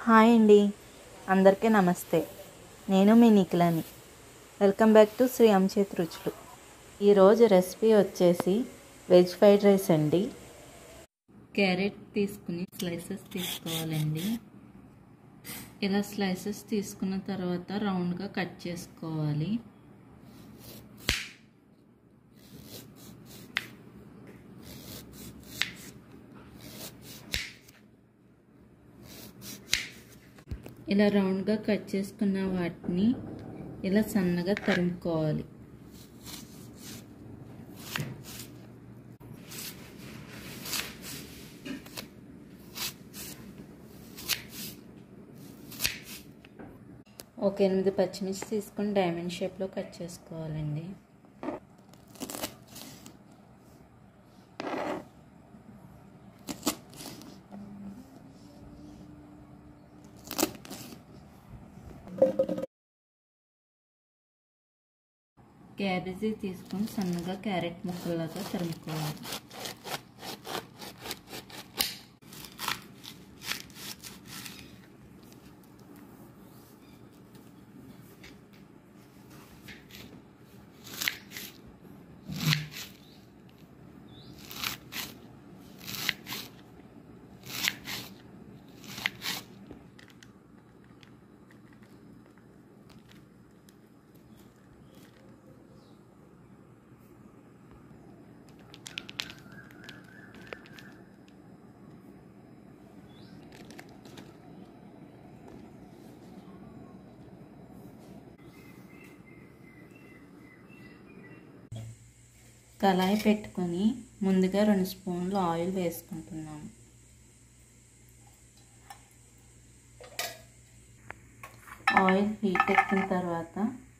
Hi అండి, అందరికీ నమస్తే. నేను మీ నిఖిలని. వెల్కమ్ బ్యాక్ టు శ్రీ అంచేత్ రుచులు. ఈరోజు రెసిపీ వచ్చేసి వెజ్ ఫ్రైడ్ రైస్ అండి. క్యారెట్ తీసుకుని స్లైసెస్ తీసుకోవాలండి. ఇలా స్లైసెస్ తీసుకున్న తర్వాత రౌండ్గా కట్ చేసుకోవాలి. ఇలా రౌండ్గా కట్ చేసుకున్న వాటిని ఇలా సన్నగా తరుముకోవాలి. ఒక 8 పచ్చిమిర్చి తీసుకొని డైమండ్ షేప్లో కట్ చేసుకోవాలండి. క్యాబేజీ తీసుకొని సన్నగా క్యారెట్ ముక్కల్లాగా తరుముకోవాలి. కళాయి పెట్టుకొని ముందుగా 2 స్పూన్లు ఆయిల్ వేసుకుంటున్నాము. ఆయిల్ హీట్ ఎక్కిన తర్వాత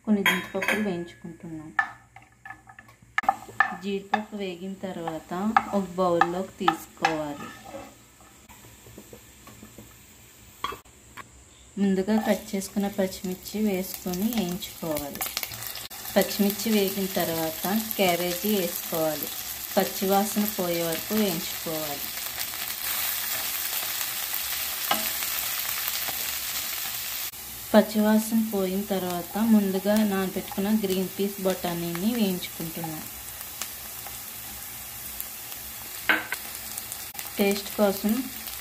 కొన్ని జీడిపప్పులు వేయించుకుంటున్నాం. జీడిపప్పు వేగిన తర్వాత ఒక బౌల్లోకి తీసుకోవాలి. ముందుగా కట్ చేసుకున్న పచ్చిమిర్చి వేసుకొని వేయించుకోవాలి. పచ్చిమిర్చి వేగిన తర్వాత క్యాబేజీ వేసుకోవాలి. పచ్చివాసన పోయే వరకు వేయించుకోవాలి. పచ్చివాసన పోయిన తర్వాత ముందుగా నానబెట్టుకున్న గ్రీన్ పీస్ బఠానీని వేయించుకుంటున్నాం. టేస్ట్ కోసం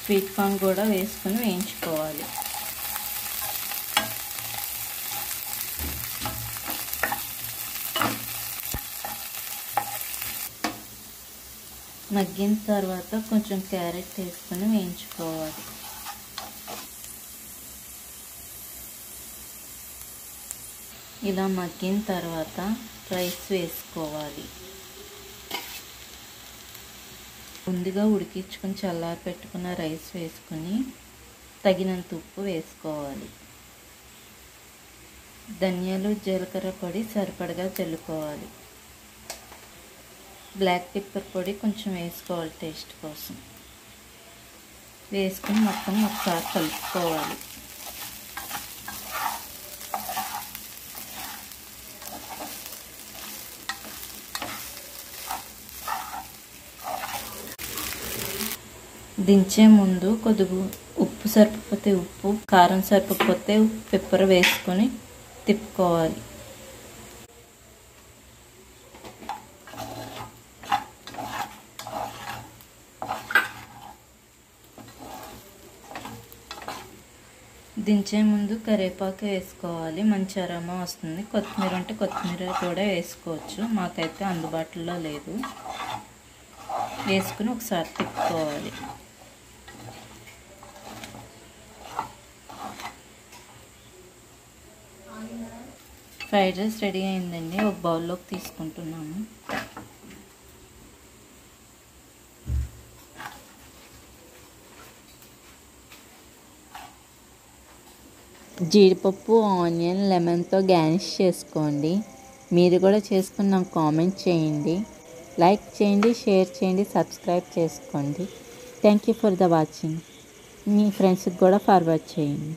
స్వీట్ కార్న్ కూడా వేసుకొని వేయించుకోవాలి. మగ్గిన తర్వాత కొంచెం క్యారెట్ వేసుకొని వేయించుకోవాలి. ఇలా మగ్గిన తర్వాత రైస్ వేసుకోవాలి. ముందుగా ఉడికించుకొని చల్లారి పెట్టుకున్న రైస్ వేసుకొని తగినంత ఉప్పు వేసుకోవాలి. ధనియాలు జీలకర్ర పొడి సరిపడగా చల్లుకోవాలి. బ్లాక్ పెప్పర్ పొడి కొంచెం వేసుకోవాలి టేస్ట్ కోసం. వేసుకుని మొత్తం ఒకసారి కలుపుకోవాలి. దించే ముందు కొద్దిగా ఉప్పు సరిపోతే ఉప్పు, కారం సరిపోతే పెప్పర్ వేసుకొని తిప్పుకోవాలి. దించే ముందు కరివేపాకు వేసుకోవాలి. మంచి అరోమా వస్తుంది. కొత్తిమీర ఉంటే కొత్తిమీర కూడా వేసుకోవచ్చు. మాకైతే అందుబాటులో లేదు. వేసుకుని ఒకసారి తిప్పుకోవాలి. ఫ్రైడ్ రైస్ రెడీ అయిందండి. ఒక బౌల్లోకి తీసుకుంటున్నాము. జీడిపప్పు, ఆనియన్, లెమన్తో గార్నిష్ చేసుకోండి. మీరు కూడా చేసుకుని నాకు కామెంట్ చేయండి. లైక్ చేయండి, షేర్ చేయండి, సబ్స్క్రైబ్ చేసుకోండి. Thank you for the watching. మీ ఫ్రెండ్స్కి కూడా ఫార్వర్డ్ చేయండి.